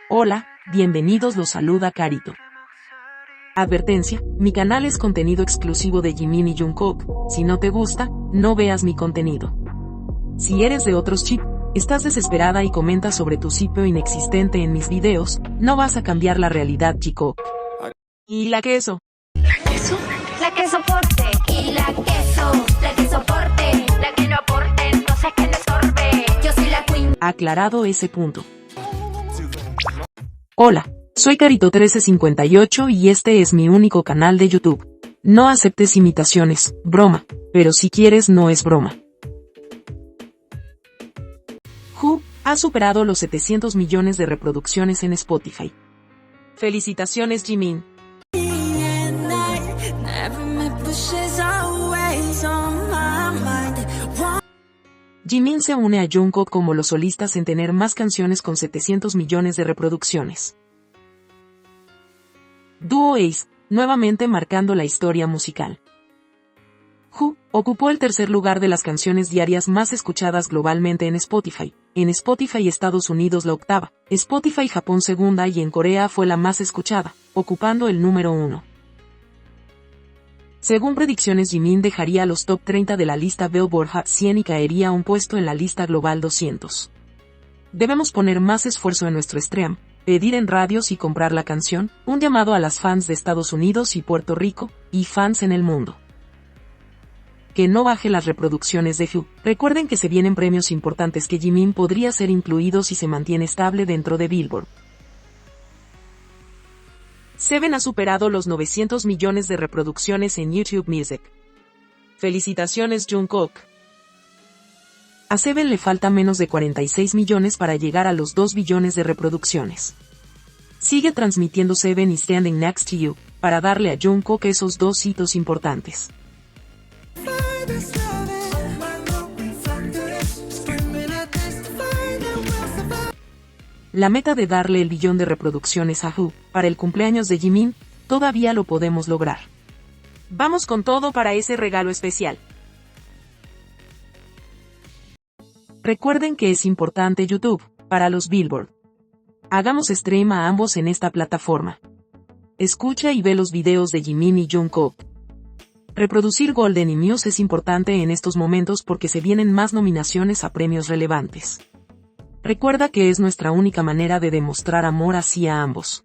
Hola, bienvenidos, los saluda Carito. Advertencia, mi canal es contenido exclusivo de Jimin y Jungkook, si no te gusta, no veas mi contenido. Si eres de otros chip, estás desesperada y comentas sobre tu sitio inexistente en mis videos, no vas a cambiar la realidad, chico. ¿Y la queso? ¿La queso? La que soporte. Y la que soporte. La que no aporte, entonces que le sorbe. Yo soy la queen. Aclarado ese punto. Hola, soy Carito1358 y este es mi único canal de YouTube. No aceptes imitaciones, broma, pero si quieres no es broma. Who ha superado los 700 millones de reproducciones en Spotify. Felicitaciones, Jimin. Jimin se une a Jungkook como los solistas en tener más canciones con 700 millones de reproducciones. Dúo Ace, nuevamente marcando la historia musical. Who ocupó el tercer lugar de las canciones diarias más escuchadas globalmente en Spotify. En Spotify Estados Unidos la octava, Spotify Japón segunda y en Corea fue la más escuchada, ocupando el número 1. Según predicciones, Jimin dejaría los top 30 de la lista Billboard Hot 100 y caería un puesto en la lista global 200. Debemos poner más esfuerzo en nuestro stream, pedir en radios y comprar la canción, un llamado a las fans de Estados Unidos y Puerto Rico, y fans en el mundo. Que no baje las reproducciones de Who. Recuerden que se vienen premios importantes que Jimin podría ser incluido si se mantiene estable dentro de Billboard. Seven ha superado los 900 millones de reproducciones en YouTube Music. Felicitaciones, Jungkook. A Seven le falta menos de 46 millones para llegar a los 2 billones de reproducciones. Sigue transmitiendo Seven y Standing Next to You, para darle a Jungkook esos dos hitos importantes. La meta de darle el billón de reproducciones a Who, para el cumpleaños de Jimin, todavía lo podemos lograr. Vamos con todo para ese regalo especial. Recuerden que es importante YouTube, para los Billboard. Hagamos stream a ambos en esta plataforma. Escucha y ve los videos de Jimin y Jungkook. Reproducir Golden y Muse es importante en estos momentos porque se vienen más nominaciones a premios relevantes. Recuerda que es nuestra única manera de demostrar amor hacia ambos.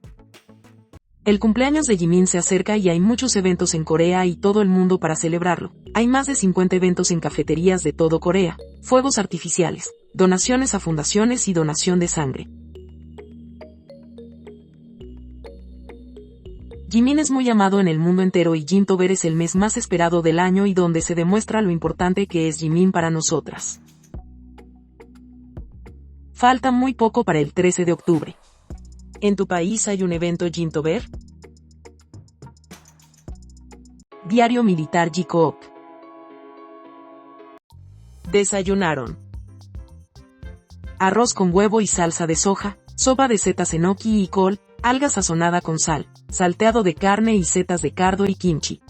El cumpleaños de Jimin se acerca y hay muchos eventos en Corea y todo el mundo para celebrarlo. Hay más de 50 eventos en cafeterías de todo Corea, fuegos artificiales, donaciones a fundaciones y donación de sangre. Jimin es muy amado en el mundo entero y Jintober es el mes más esperado del año y donde se demuestra lo importante que es Jimin para nosotras. Falta muy poco para el 13 de octubre. ¿En tu país hay un evento Jintober? Diario Militar Jikook. Desayunaron. Arroz con huevo y salsa de soja, sopa de setas enoki y col, alga sazonada con sal, salteado de carne y setas de cardo y kimchi.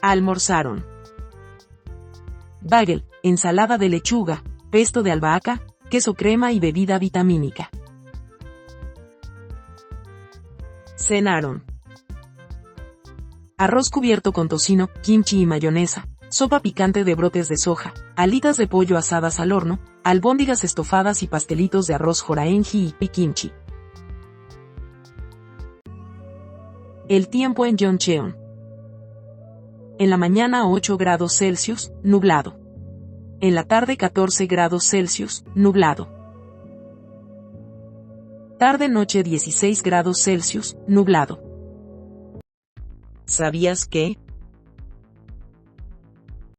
Almorzaron. Bagel, ensalada de lechuga, pesto de albahaca, queso crema y bebida vitamínica. Cenaron. Arroz cubierto con tocino, kimchi y mayonesa, sopa picante de brotes de soja, alitas de pollo asadas al horno, albóndigas estofadas y pastelitos de arroz joraenji y kimchi. El tiempo en Yeoncheon. En la mañana 8 grados Celsius, nublado. En la tarde 14 grados Celsius, nublado. Tarde-noche 16 grados Celsius, nublado. ¿Sabías que?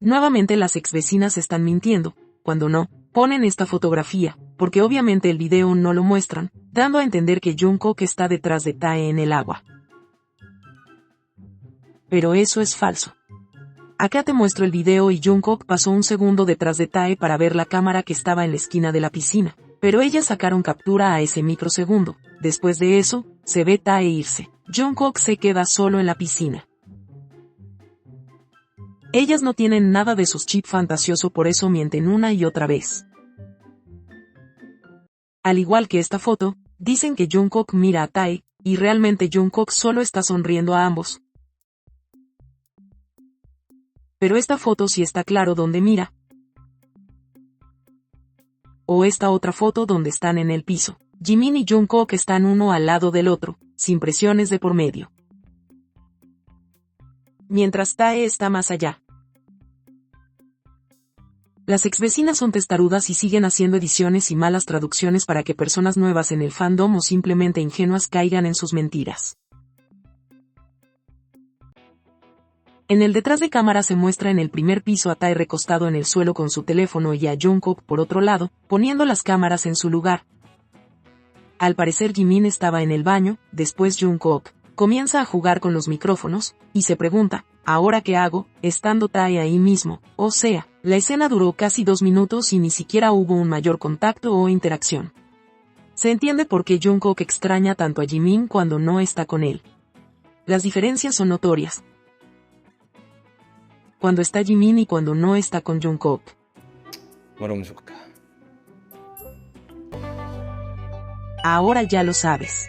Nuevamente las exvecinas están mintiendo, cuando no, ponen esta fotografía, porque obviamente el video no lo muestran, dando a entender que Jungkook está detrás de Tae en el agua. Pero eso es falso. Acá te muestro el video y Jungkook pasó un segundo detrás de Tae para ver la cámara que estaba en la esquina de la piscina, pero ellas sacaron captura a ese microsegundo. Después de eso, se ve Tae irse. Jungkook se queda solo en la piscina. Ellas no tienen nada de sus chip fantasioso, por eso mienten una y otra vez. Al igual que esta foto, dicen que Jungkook mira a Tae, y realmente Jungkook solo está sonriendo a ambos. Pero esta foto sí está claro dónde mira. O esta otra foto donde están en el piso. Jimin y Jungkook están uno al lado del otro, sin presiones de por medio. Mientras Tae está más allá. Las exvecinas son testarudas y siguen haciendo ediciones y malas traducciones para que personas nuevas en el fandom o simplemente ingenuas caigan en sus mentiras. En el detrás de cámara se muestra en el primer piso a Tae recostado en el suelo con su teléfono y a Jungkook por otro lado, poniendo las cámaras en su lugar. Al parecer Jimin estaba en el baño, después Jungkook comienza a jugar con los micrófonos, y se pregunta, ¿ahora qué hago?, estando Tae ahí mismo? O sea, la escena duró casi 2 minutos y ni siquiera hubo un mayor contacto o interacción. Se entiende por qué Jungkook extraña tanto a Jimin cuando no está con él. Las diferencias son notorias. Cuando está Jimin y cuando no está con Jungkook. Ahora ya lo sabes.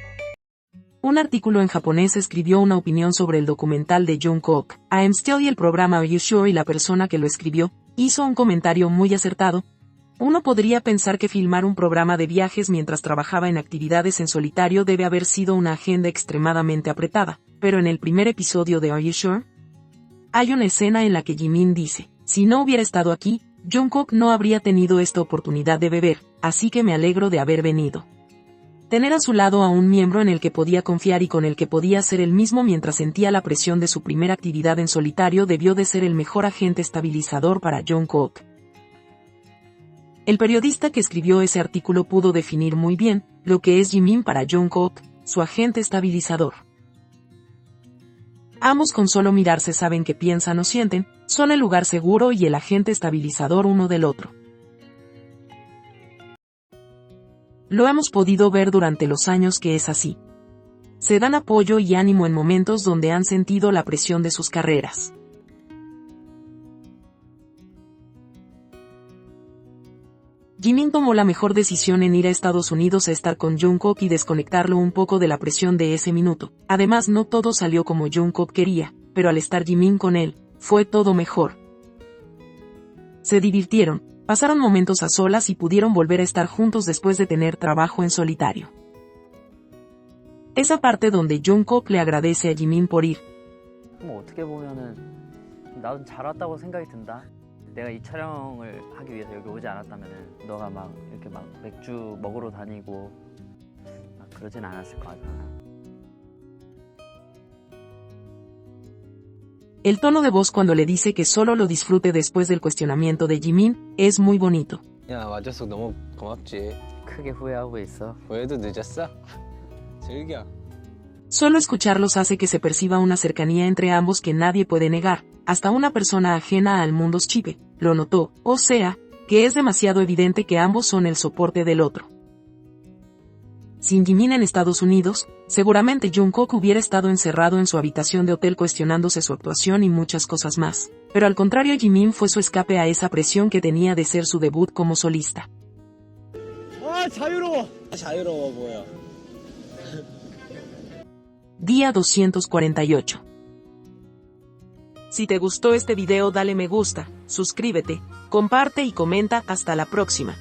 Un artículo en japonés escribió una opinión sobre el documental de Jungkook, I'm Still y el programa Are You Sure, y la persona que lo escribió, hizo un comentario muy acertado. Uno podría pensar que filmar un programa de viajes mientras trabajaba en actividades en solitario debe haber sido una agenda extremadamente apretada, pero en el primer episodio de Are You Sure? Hay una escena en la que Jimin dice, si no hubiera estado aquí, Jungkook no habría tenido esta oportunidad de beber, así que me alegro de haber venido. Tener a su lado a un miembro en el que podía confiar y con el que podía ser el mismo mientras sentía la presión de su primera actividad en solitario debió de ser el mejor agente estabilizador para Jungkook. El periodista que escribió ese artículo pudo definir muy bien lo que es Jimin para Jungkook, su agente estabilizador. Ambos con solo mirarse saben qué piensan o sienten, son el lugar seguro y el agente estabilizador uno del otro. Lo hemos podido ver durante los años que es así. Se dan apoyo y ánimo en momentos donde han sentido la presión de sus carreras. Jimin tomó la mejor decisión en ir a Estados Unidos a estar con Jungkook y desconectarlo un poco de la presión de ese minuto. Además, no todo salió como Jungkook quería, pero al estar Jimin con él, fue todo mejor. Se divirtieron, pasaron momentos a solas y pudieron volver a estar juntos después de tener trabajo en solitario. Esa parte donde Jungkook le agradece a Jimin por ir. 어떻게 보면은 나도 잘 왔다고 생각이 든다. 내가 이 촬영을 하기 위해서 여기 오지 않았다면은 너가 막 이렇게 막 맥주 먹으러 다니고 막 그러진 않았을 것 같아. El tono de voz cuando le dice que solo lo disfrute después del cuestionamiento de Jimin es muy bonito. 야, 와줘서 너무 고맙지. 크게 후회하고 있어. 후회도 늦었어? 즐겨. Solo escucharlos hace que se perciba una cercanía entre ambos que nadie puede negar, hasta una persona ajena al mundo chipe lo notó, o sea, que es demasiado evidente que ambos son el soporte del otro. Sin Jimin en Estados Unidos, seguramente Jungkook hubiera estado encerrado en su habitación de hotel cuestionándose su actuación y muchas cosas más, pero al contrario Jimin fue su escape a esa presión que tenía de ser su debut como solista. 아, 자유로워. 자유로워 보여. Día 248. Si te gustó este video dale me gusta, suscríbete, comparte y comenta. Hasta la próxima.